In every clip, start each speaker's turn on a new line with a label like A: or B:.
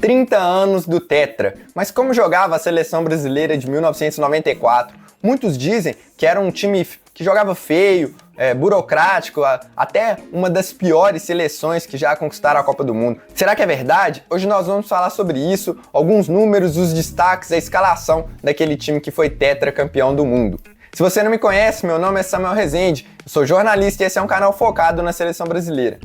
A: 30 anos do Tetra. Mas como jogava a seleção brasileira de 1994? Muitos dizem que era um time que jogava feio, burocrático, até uma das piores seleções que já conquistaram a Copa do Mundo. Será que é verdade? Hoje nós vamos falar sobre isso, alguns números, os destaques, a escalação daquele time que foi tetracampeão do mundo. Se você não me conhece, meu nome é Samuel Rezende, eu sou jornalista e esse é um canal focado na seleção brasileira.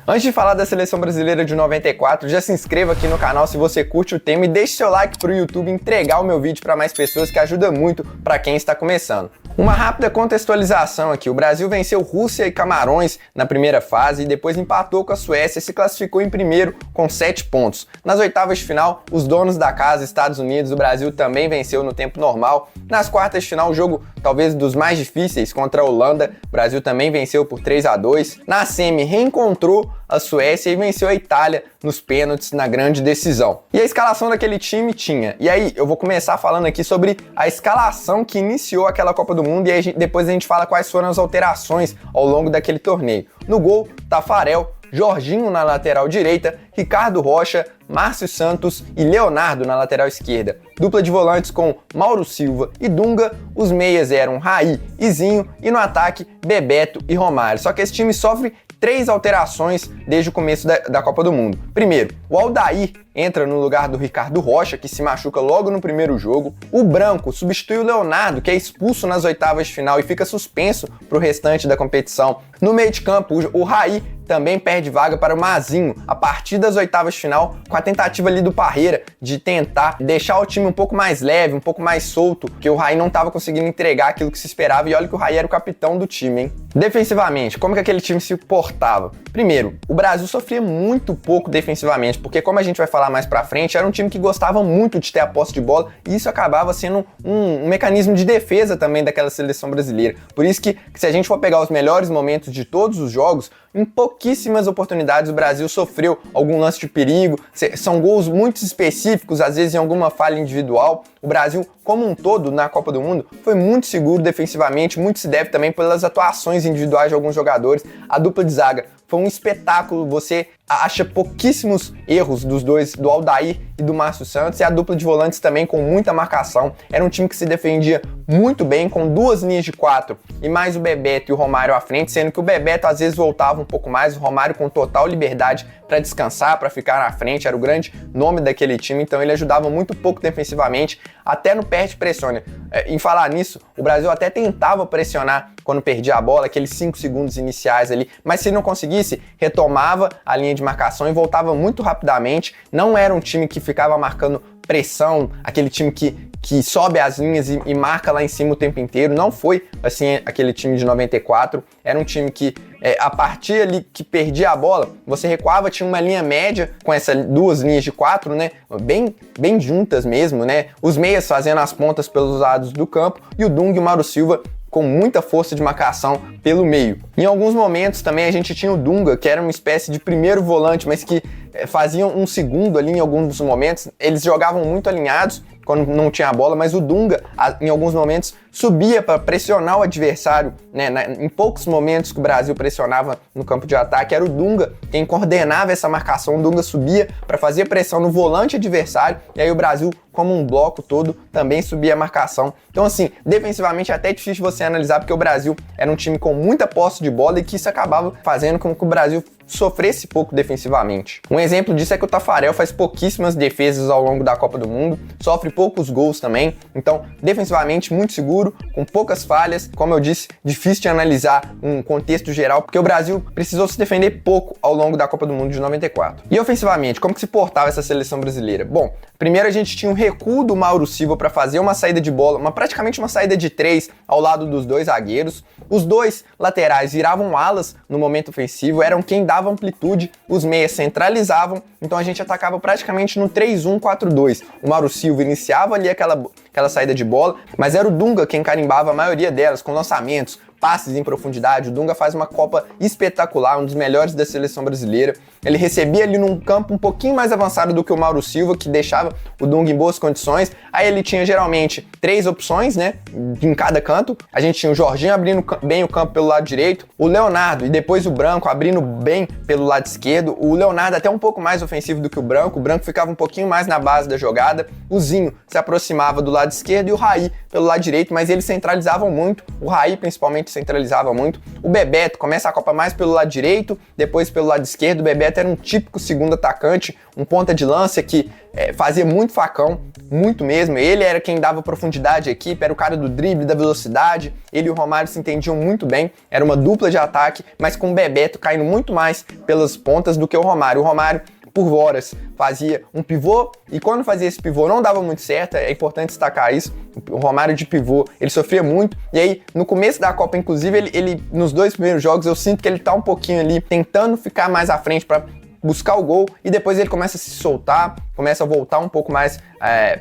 A: Antes de falar da seleção brasileira de 94, já se inscreva aqui no canal se você curte o tema e deixe seu like para o YouTube entregar o meu vídeo para mais pessoas, que ajuda muito para quem está começando. Uma rápida contextualização aqui, o Brasil venceu Rússia e Camarões na primeira fase e depois empatou com a Suécia e se classificou em primeiro com 7 pontos. Nas oitavas de final, os donos da casa, Estados Unidos, o Brasil também venceu no tempo normal. Nas quartas de final, o jogo talvez dos mais difíceis contra a Holanda, o Brasil também venceu por 3-2. Na semi, reencontrou a Suécia e venceu a Itália nos pênaltis na grande decisão. E a escalação daquele time tinha. E aí, eu vou começar falando aqui sobre a escalação que iniciou aquela Copa do Mundo e aí depois a gente fala quais foram as alterações ao longo daquele torneio. No gol, Tafarel, Jorginho na lateral direita, Ricardo Rocha, Márcio Santos e Leonardo na lateral esquerda. Dupla de volantes com Mauro Silva e Dunga, os meias eram Raí e Zinho e no ataque Bebeto e Romário. Só que esse time sofre 3 alterações desde o começo da Copa do Mundo. Primeiro, o Aldair entra no lugar do Ricardo Rocha, que se machuca logo no primeiro jogo. O Branco substitui o Leonardo, que é expulso nas oitavas de final e fica suspenso para o restante da competição. No meio de campo, o Raí também perde vaga para o Mazinho a partir das oitavas de final, com a tentativa ali do Parreira de tentar deixar o time um pouco mais leve, um pouco mais solto, porque o Raí não estava conseguindo entregar aquilo que se esperava, e olha que o Raí era o capitão do time, hein? Defensivamente, como que aquele time se portava? Primeiro, o Brasil sofria muito pouco defensivamente, porque como a gente vai falar mais pra frente, era um time que gostava muito de ter a posse de bola, e isso acabava sendo um mecanismo de defesa também daquela seleção brasileira. Por isso que se a gente for pegar os melhores momentos de todos os jogos, em pouquíssimas oportunidades o Brasil sofreu algum lance de perigo, são gols muito específicos, às vezes em alguma falha individual. O Brasil, como um todo, na Copa do Mundo, foi muito seguro defensivamente, muito se deve também pelas atuações individuais de alguns jogadores. A dupla de zaga foi um espetáculo, você acha pouquíssimos erros dos dois, do Aldair e do Márcio Santos, e a dupla de volantes também com muita marcação. Era um time que se defendia muito bem, com 2 linhas de 4 e mais o Bebeto e o Romário à frente, sendo que o Bebeto às vezes voltava um pouco mais, o Romário com total liberdade para descansar, para ficar na frente, era o grande nome daquele time, então ele ajudava muito pouco defensivamente, até no perde-pressione. Em falar nisso, o Brasil até tentava pressionar quando perdia a bola, aqueles 5 segundos iniciais ali, mas se não conseguisse, retomava a linha de marcação e voltava muito rapidamente. Não era um time que ficava marcando pressão, aquele time que sobe as linhas e marca lá em cima o tempo inteiro. Não foi assim aquele time de 94. Era um time que, a partir ali que perdia a bola, você recuava, tinha uma linha média com essas 2 linhas de 4, né? Bem juntas mesmo, né? Os meias fazendo as pontas pelos lados do campo e o Dunga e o Mauro Silva com muita força de marcação pelo meio. Em alguns momentos também a gente tinha o Dunga, que era uma espécie de primeiro volante, mas que fazia um segundo ali em alguns momentos. Eles jogavam muito alinhados quando não tinha a bola, mas o Dunga, em alguns momentos, subia para pressionar o adversário, né? Em poucos momentos que o Brasil pressionava no campo de ataque, era o Dunga quem coordenava essa marcação. O Dunga subia para fazer pressão no volante adversário, e aí o Brasil, como um bloco todo, também subia a marcação. Então, assim, defensivamente é até difícil você analisar, porque o Brasil era um time com muita posse de bola e que isso acabava fazendo com que o Brasil sofresse pouco defensivamente. Um exemplo disso é que o Tafarel faz pouquíssimas defesas ao longo da Copa do Mundo, sofre poucos gols também, então defensivamente muito seguro, com poucas falhas. Como eu disse, difícil de analisar um contexto geral, porque o Brasil precisou se defender pouco ao longo da Copa do Mundo de 94. E ofensivamente, como que se portava essa seleção brasileira? Bom, primeiro a gente tinha um recuo do Mauro Silva para fazer uma saída de bola, praticamente uma saída de 3 ao lado dos 2 zagueiros. Os 2 laterais viravam alas no momento ofensivo, eram quem dava amplitude, os meias centralizavam, então a gente atacava praticamente no 3-1-4-2. O Mauro Silva iniciava ali aquela saída de bola, mas era o Dunga quem carimbava a maioria delas, com lançamentos, passes em profundidade. O Dunga faz uma Copa espetacular, um dos melhores da seleção brasileira. Ele recebia ali num campo um pouquinho mais avançado do que o Mauro Silva, que deixava o Dunga em boas condições. Aí ele tinha geralmente 3 opções, né, em cada canto. A gente tinha o Jorginho abrindo bem o campo pelo lado direito, o Leonardo e depois o Branco abrindo bem pelo lado esquerdo. O Leonardo até um pouco mais ofensivo do que o Branco ficava um pouquinho mais na base da jogada. O Zinho se aproximava do lado esquerdo e o Raí pelo lado direito, mas eles centralizavam muito. O Raí principalmente centralizava muito. O Bebeto começa a Copa mais pelo lado direito, depois pelo lado esquerdo. O Bebeto era um típico segundo atacante, um ponta de lança que fazia muito facão, muito mesmo. Ele era quem dava profundidade à equipe, era o cara do drible, da velocidade. Ele e o Romário se entendiam muito bem, era uma dupla de ataque, mas com o Bebeto caindo muito mais pelas pontas do que o Romário. O Romário, por horas, fazia um pivô, e quando fazia esse pivô não dava muito certo, é importante destacar isso. O Romário de pivô, ele sofria muito, e aí no começo da Copa, inclusive, ele nos 2 primeiros jogos, eu sinto que ele tá um pouquinho ali, tentando ficar mais à frente para buscar o gol, e depois ele começa a se soltar, começa a voltar um pouco mais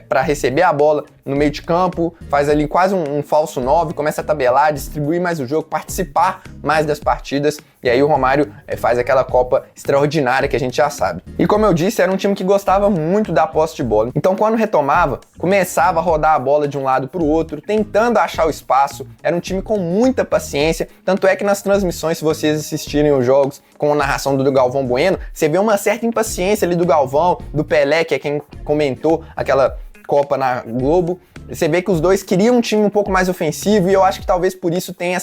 A: para receber a bola no meio de campo, faz ali quase um falso 9, começa a tabelar, distribuir mais o jogo, participar mais das partidas, e aí o Romário faz aquela Copa extraordinária que a gente já sabe. E como eu disse, era um time que gostava muito da posse de bola, então quando retomava, começava a rodar a bola de um lado para o outro, tentando achar o espaço. Era um time com muita paciência, tanto é que nas transmissões, se vocês assistirem os jogos com a narração do Galvão Bueno, você vê uma certa impaciência ali do Galvão, do Pelé, que é quem comentou aquela Copa na Globo. Você vê que os dois queriam um time um pouco mais ofensivo, e eu acho que talvez por isso tenha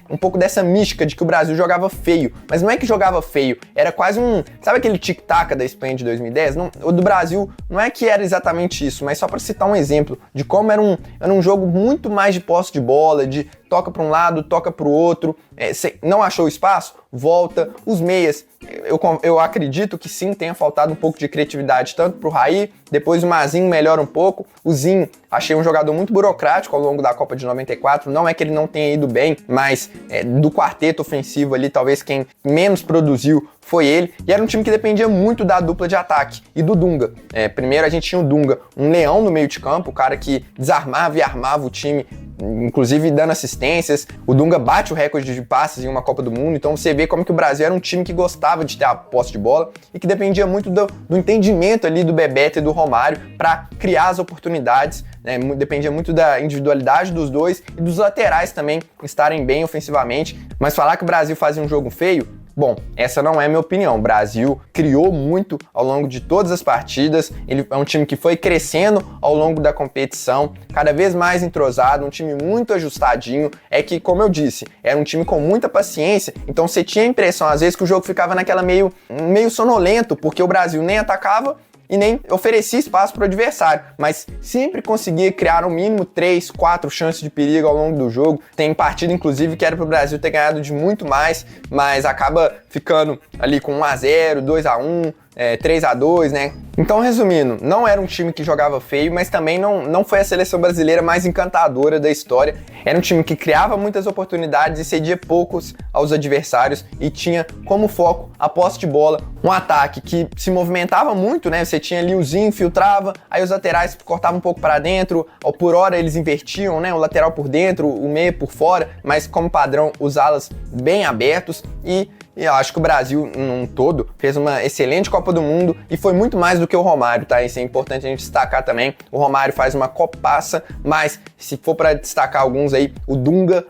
A: um pouco dessa mística de que o Brasil jogava feio. Mas não é que jogava feio, era quase sabe aquele tic-tac da Espanha de 2010? Não, o do Brasil não é que era exatamente isso, mas só para citar um exemplo de como era um jogo muito mais de posse de bola, de toca para um lado, toca para o outro, não achou espaço? Volta. Os meias, eu acredito que sim, tenha faltado um pouco de criatividade, tanto para o Raí, depois o Mazinho melhora um pouco. O Zinho, achei um jogador muito burocrático ao longo da Copa de 94, não é que ele não tenha ido bem, mas do quarteto ofensivo ali, talvez quem menos produziu foi ele, e era um time que dependia muito da dupla de ataque e do Dunga. Primeiro a gente tinha o Dunga, um leão no meio de campo, o cara que desarmava e armava o time, inclusive dando assistências. O Dunga bate o recorde de passes em uma Copa do Mundo, então você vê como que o Brasil era um time que gostava de ter a posse de bola e que dependia muito do entendimento ali do Bebeto e do Romário para criar as oportunidades, né? Dependia muito da individualidade dos dois e dos laterais também estarem bem ofensivamente. Mas falar que o Brasil fazia um jogo feio, bom, essa não é a minha opinião. O Brasil criou muito ao longo de todas as partidas, ele é um time que foi crescendo ao longo da competição, cada vez mais entrosado, um time muito ajustadinho. É que, como eu disse, era um time com muita paciência, então você tinha a impressão às vezes que o jogo ficava naquela meio sonolento, porque o Brasil nem atacava e nem oferecia espaço para o adversário, mas sempre conseguia criar no mínimo 3, 4 chances de perigo ao longo do jogo. Tem partida, inclusive, que era para o Brasil ter ganhado de muito mais, mas acaba ficando ali com 1-0, 2-1, 3-2, né? Então, resumindo, não era um time que jogava feio, mas também não foi a seleção brasileira mais encantadora da história. Era um time que criava muitas oportunidades e cedia poucos aos adversários e tinha como foco a posse de bola, um ataque que se movimentava muito, né? Você tinha ali o Zinho, filtrava, aí os laterais cortavam um pouco para dentro, ou por hora eles invertiam, né? O lateral por dentro, o meia por fora, mas como padrão os alas bem abertos. E eu acho que o Brasil, num todo, fez uma excelente Copa do Mundo e foi muito mais do que o Romário, tá? Isso é importante a gente destacar também. O Romário faz uma copaça, mas se for para destacar alguns aí, o Dunga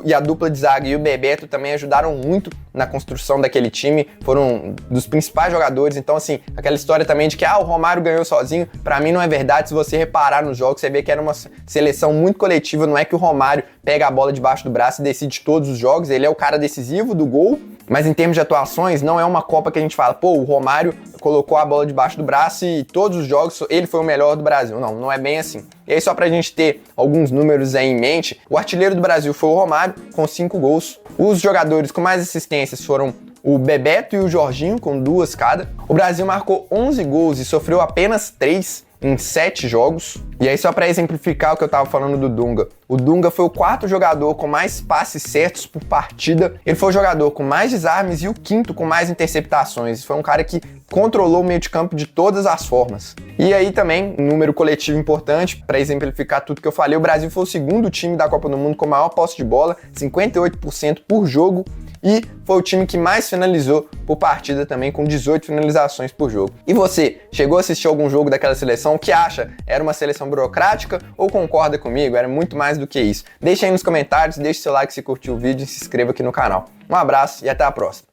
A: e a dupla de zaga e o Bebeto também ajudaram muito na construção daquele time, foram dos principais jogadores. Então, assim, aquela história também de que o Romário ganhou sozinho, pra mim não é verdade. Se você reparar nos jogos, você vê que era uma seleção muito coletiva. Não é que o Romário pega a bola debaixo do braço e decide todos os jogos, ele é o cara decisivo do gol, mas em termos de atuações, não é uma Copa que a gente fala, o Romário colocou a bola debaixo do braço e todos os jogos ele foi o melhor do Brasil. Não é bem assim. E aí, só pra gente ter alguns números aí em mente, o artilheiro do Brasil foi o Romário, com 5 gols. Os jogadores com mais assistências foram o Bebeto e o Jorginho, com 2 cada. O Brasil marcou 11 gols e sofreu apenas 3. em 7 jogos. E aí, só para exemplificar o que eu tava falando do Dunga, o Dunga foi o 4º jogador com mais passes certos por partida, ele foi o jogador com mais desarmes e o 5º com mais interceptações. Foi um cara que controlou o meio de campo de todas as formas. E aí também, um número coletivo importante, para exemplificar tudo que eu falei, o Brasil foi o 2º time da Copa do Mundo com maior posse de bola, 58% por jogo, e foi o time que mais finalizou por partida também, com 18 finalizações por jogo. E você, chegou a assistir algum jogo daquela seleção? O que acha? Era uma seleção burocrática ou concorda comigo? Era muito mais do que isso. Deixa aí nos comentários, deixe seu like se curtiu o vídeo e se inscreva aqui no canal. Um abraço e até a próxima.